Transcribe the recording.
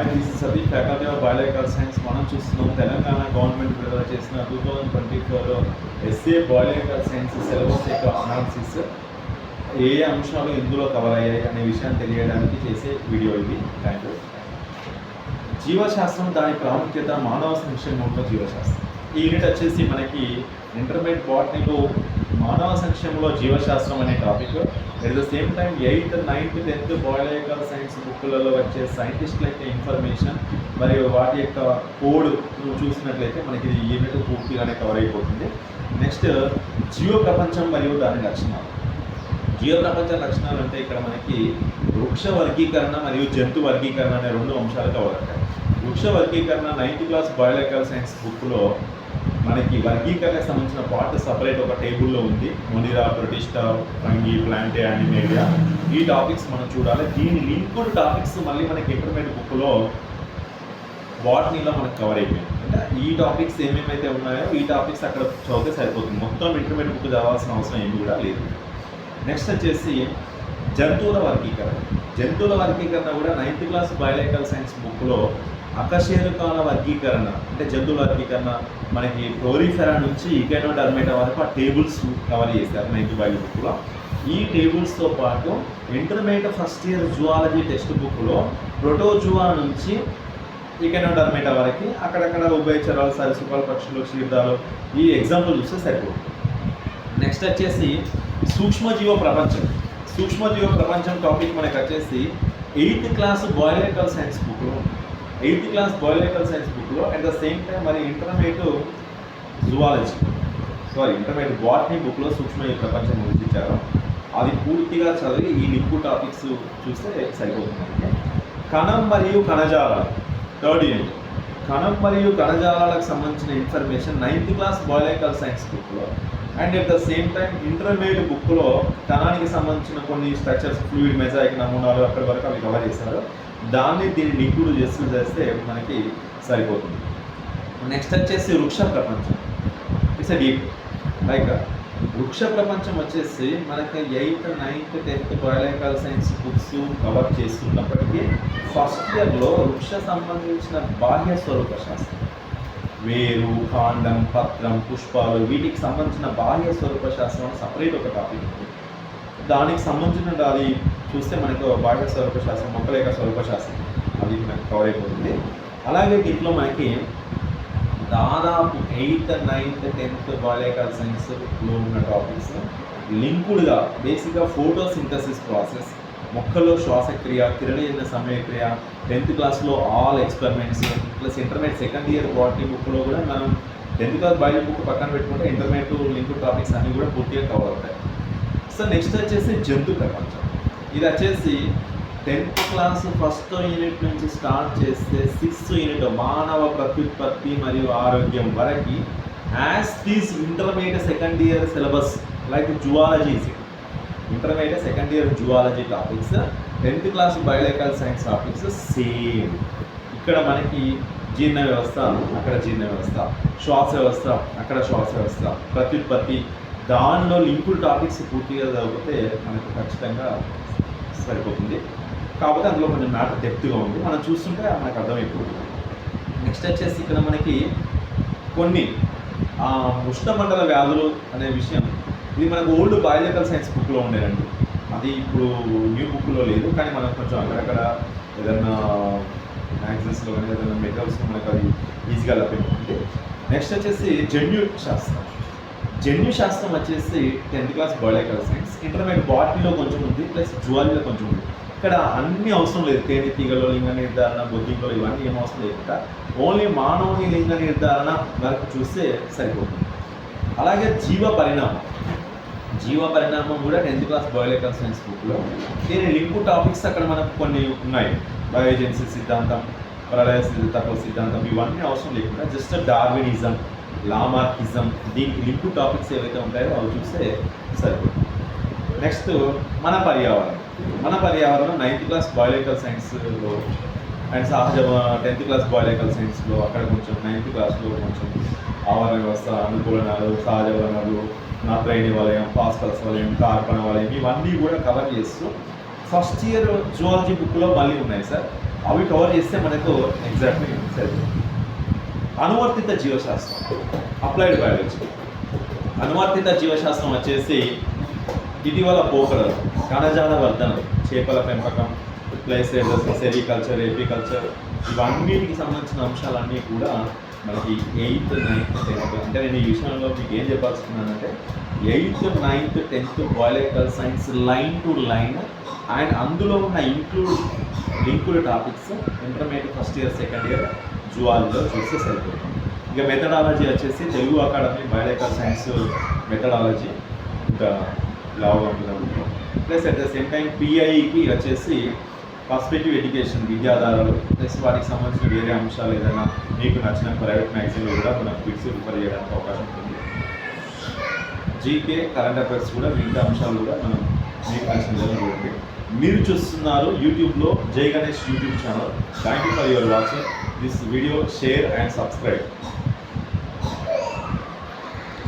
This is Satish, faculty of biological science. మనం చూస్తున్నాం Telangana government విడుదల చేసిన 2024 ఎస్ఏ బయాలజికల్ సైన్స్ సిలబస్ యొక్క అనాలిసిస్, ఏ అంశాలు ఇందులో కవర్ అయ్యాయి అనే విషయాన్ని తెలియడానికి చేసే వీడియో ఇది. Thank you. జీవశాస్త్రం, దాని ప్రాముఖ్యత, మానవ సంక్షేమంలో జీవశాస్త్రం. ఈ యూనిట్ వచ్చేసి మనకి ఇంటర్మీడియట్ బాటనీలో మానవ సంక్షేమంలో జీవశాస్త్రం అనే topic. At the same time 8th, 9th, 10th biological science బుక్లలో వచ్చే సైంటిస్టుల యొక్క ఇన్ఫర్మేషన్ మరియు వాటి యొక్క కోడ్ చూసినట్లయితే మనకి ఈ యూనిట్ పూర్తిగానే కవర్ అయిపోతుంది. నెక్స్ట్ జీవ ప్రపంచం మరియు దాని లక్షణాలు. జీవ ప్రపంచ లక్షణాలు అంటే ఇక్కడ మనకి వృక్ష వర్గీకరణ మరియు జంతు వర్గీకరణ అనే రెండు అంశాలు కవర్ అవుతాయి. వృక్ష వర్గీకరణ 9th క్లాస్ బయాలజికల్ సైన్స్ బుక్లో మనకి వర్గీకరణకు సంబంధించిన పార్ట్ సపరేట్ ఒక టేబుల్లో ఉంది. Monera, protista, fungi, plantae, animalia. ఈ టాపిక్స్ మనం చూడాలి. దీని లింక్డ్ టాపిక్స్ మళ్ళీ మనకి ఇంటర్మీడియట్ బుక్లో బాటనీలో మనకు కవర్ అయిపోయింది. అంటే ఈ టాపిక్స్ ఏమేమైతే ఉన్నాయో ఈ టాపిక్స్ అక్కడ చదివితే సరిపోతుంది. మొత్తం ఇంటర్మీడియట్ బుక్ చదవాల్సిన అవసరం ఏమి కూడా లేదు. నెక్స్ట్ వచ్చేసి జంతువుల వర్గీకరణ. జంతువుల వర్గీకరణ కూడా 9th క్లాస్ బయాలజికల్ సైన్స్ బుక్లో అకశేరుకాల వర్గీకరణ అంటే జంతువుల వర్గీకరణ మనకి ప్రోరిఫెరా నుంచి ఇకెనోడర్మేటా వరకు ఆ టేబుల్స్ కవర్ చేశారు 9th బయాలజీ బుక్లో. ఈ టేబుల్స్తో పాటు intermediate first year zoology text బుక్లో ప్రోటోజువా నుంచి ఇకెనోడర్మేటా వరకు అక్కడక్కడ ఉభయచరాలు, సరీసృపాలు, పక్షులు, క్షీరదాలు ఈ ఎగ్జాంపుల్ చూస్తే సరిపోతుంది. నెక్స్ట్ వచ్చేసి సూక్ష్మజీవ ప్రపంచం. సూక్ష్మజీవ ప్రపంచం టాపిక్ మనకి వచ్చేసి 8th క్లాస్ బయాలజికల్ సైన్స్ బుక్లో 8th క్లాస్ బయాలజికల్ సైన్స్ బుక్లో అట్ ద సేమ్ టైం మరి ఇంటర్మీడియట్ బాటనీ బుక్లో సూక్ష్మజీవ ప్రపంచం గురించి ఇచ్చారు. అది పూర్తిగా చదివి ఈ లింకు టాపిక్స్ చూస్తే సరిపోతుంది. కణం మరియు కణజాలాలు 3rd యూనిట్. కణం మరియు కణజాలాలకు సంబంధించిన information 9th class biological science బుక్లో and at the same time intermediate బుక్లో కణానికి సంబంధించిన కొన్ని స్ట్రక్చర్స్, ఫ్లూయిడ్, మెజాయిక్ నమూనాలు అక్కడి వరకు అవి కవర్ చేస్తారు. దీన్ని లింకుడు చేస్తే మనకి సరిపోతుంది. నెక్స్ట్ వచ్చేసి వృక్ష ప్రపంచం. ఇట్స్ ఎ డీప్ లైక్ వృక్ష ప్రపంచం వచ్చేసి మనకి 8th, 9th, 10th biological science books cover చేస్తున్నప్పటికీ ఫస్ట్ ఇయర్లో వృక్ష సంబంధించిన బాహ్య స్వరూప శాస్త్రం, వేరు, కాండం, పత్రం, పుష్పాలు వీటికి సంబంధించిన బాహ్య స్వరూప శాస్త్రం సపరేట్ ఒక టాపిక్ ఉంది. దానికి సంబంధించిన అది చూస్తే మనకు బాహ్య స్వరూప శాస్త్రం, మొక్కల యొక్క స్వరూప శాస్త్రం అది మనకు కవర్ అయిపోతుంది. అలాగే దీంట్లో మనకి దాదాపు 8th, 9th, 10th బయాలజికల్ సైన్స్లో ఉన్న టాపిక్స్ లింకుడ్గా బేసిక్గా ఫోటోసింథసిస్ ప్రాసెస్, మొక్కల్లో శ్వాసక్రియ, కిరణజన్య సమయక్రియ, 10th క్లాస్లో all experiments plus intermediate second year botany బుక్లో కూడా మనం 10th క్లాస్ బయాలజీ బుక్ పక్కన పెట్టుకుంటే ఇంటర్మీడియట్ లింక్డ్ టాపిక్స్ అన్నీ కూడా పూర్తిగా కవర్ అవుతాయి. సో నెక్స్ట్ వచ్చేసి జంతు ప్రపంచం. ఇది వచ్చేసి 10th క్లాస్ ఫస్ట్ యూనిట్ నుంచి స్టార్ట్ చేస్తే 6th యూనిట్ మానవ ప్రత్యుత్పత్తి మరియు ఆరోగ్యం వరకు as these intermediate second year syllabus like zoology, intermediate second year zoology topics, 10th class biological science topics same. ఇక్కడ మనకి జీర్ణ వ్యవస్థ, అక్కడ జీర్ణ వ్యవస్థ, శ్వాస వ్యవస్థ, అక్కడ శ్వాస వ్యవస్థ, ప్రత్యుత్పత్తి, దానిలో లింకుడ్ టాపిక్స్ పూర్తిగా చదివితే మనకు ఖచ్చితంగా సరిపోతుంది. కాకపోతే అందులో కొంచెం మ్యాటర్ డెప్త్గా ఉంది, మనం చూస్తుంటే మనకు అర్థమైపోతుంది. నెక్స్ట్ వచ్చేసి ఇక్కడ మనకి కొన్ని ఉష్ణమండల వ్యాధులు అనే విషయం, ఇది మనకు ఓల్డ్ బయాలజికల్ సైన్స్ బుక్లో ఉండేదండి. అది ఇప్పుడు న్యూ బుక్లో లేదు, కానీ మనం కొంచెం అక్కడక్కడ ఏదైనా మ్యాగజైన్స్లో కానీ ఏదైనా మెటీరియల్స్లో మనకు అది ఈజీగా లభ్యమవుతుంది. నెక్స్ట్ వచ్చేసి జన్యు శాస్త్రం. జన్యు శాస్త్రం వచ్చేసి 10th class biological science, intermediate బాటనీలో కొంచెం ఉంది ప్లస్ జువాలజీలో కొంచెం ఉంది. ఇక్కడ అన్ని అవసరం లేదు. తేనెటీగలో లింగ నిర్ధారణ, బొద్దింకలో ఇవన్నీ ఏం అవసరం లేకుండా ఓన్లీ మానవుని లింగ నిర్ధారణ వరకు చూస్తే సరిపోతుంది. అలాగే జీవ పరిణామం కూడా 10th క్లాస్ బయాలజికల్ సైన్స్ బుక్లో దీని లింకు టాపిక్స్ అక్కడ మనకు కొన్ని ఉన్నాయి. బయోజెన్సిస్ సిద్ధాంతం, ప్రళయ తత్వ సిద్ధాంతం ఇవన్నీ అవసరం లేకుండా జస్ట్ డార్వినిజం, లామార్కిజం దీనికి లింకు టాపిక్స్ ఏవైతే ఉంటాయో అవి చూస్తే సరిపోతుంది. నెక్స్ట్ మన పర్యావరణం 9th క్లాస్ బయాలజికల్ సైన్స్లో అండ్ 10th క్లాస్ బయాలజికల్ సైన్స్లో అక్కడ కొంచెం 9th క్లాస్లో కొంచెం ఆవరణ వ్యవస్థ, అనుకూలనాలు, సహజ వనరులు, నత్రజని వలయం, ఫాస్ఫరస్ వలయం, కార్బన్ వలయం ఇవన్నీ కూడా కవర్ చేస్తూ ఫస్ట్ ఇయర్ జువాలజీ బుక్లో మళ్ళీ ఉన్నాయి సార్. అవి కవర్ చేస్తే మనకు ఎగ్జాక్ట్లీ సరిపోతుంది. అనువర్తిత జీవశాస్త్రం, అప్లైడ్ బయాలజీ. అనువర్తిత జీవశాస్త్రం వచ్చేసి ఇటీవల పోకడలు, కణజాల వర్ధనం, చేపల పెంపకం, ప్లేస్ సెరికల్చర్, ఎపికల్చర్, ఇవన్నిటికి సంబంధించిన అంశాలన్నీ కూడా మనకి 8th, 9th, 10th, అంటే నేను ఈ విషయంలో మీకు ఏం చెప్పాల్సుకున్నానంటే 8th, 9th, 10th biological science line to line and అందులో ఉన్న linked topics intermediate first year, second year జువాలజీలో చూస్తే సరిపోతుంది. ఇక మెథడాలజీ వచ్చేసి Telugu academy biological science methodology ఇంకా లావుగా ఉంటుంది. Plus at the same time పిఐకి వచ్చేసి పర్స్పెక్టివ్ ఎడ్యుకేషన్ విద్యాధారాలు, ప్లస్ వాటికి సంబంధించిన వేరే అంశాలు ఏదైనా మీకు నచ్చిన ప్రైవేట్ మ్యాగజైన్లో కూడా మనం క్విక్స్ రిఫర్ చేయడానికి అవకాశం ఉంటుంది. జీకే కరెంట్ అఫైర్స్ కూడా మిగతా అంశాలు కూడా మనం మీకు నచ్చిన విధంగా చూడండి. మీరు చూస్తున్నారు యూట్యూబ్లో జై Ganesh YouTube channel. Thank you for your watching this video. Share and subscribe.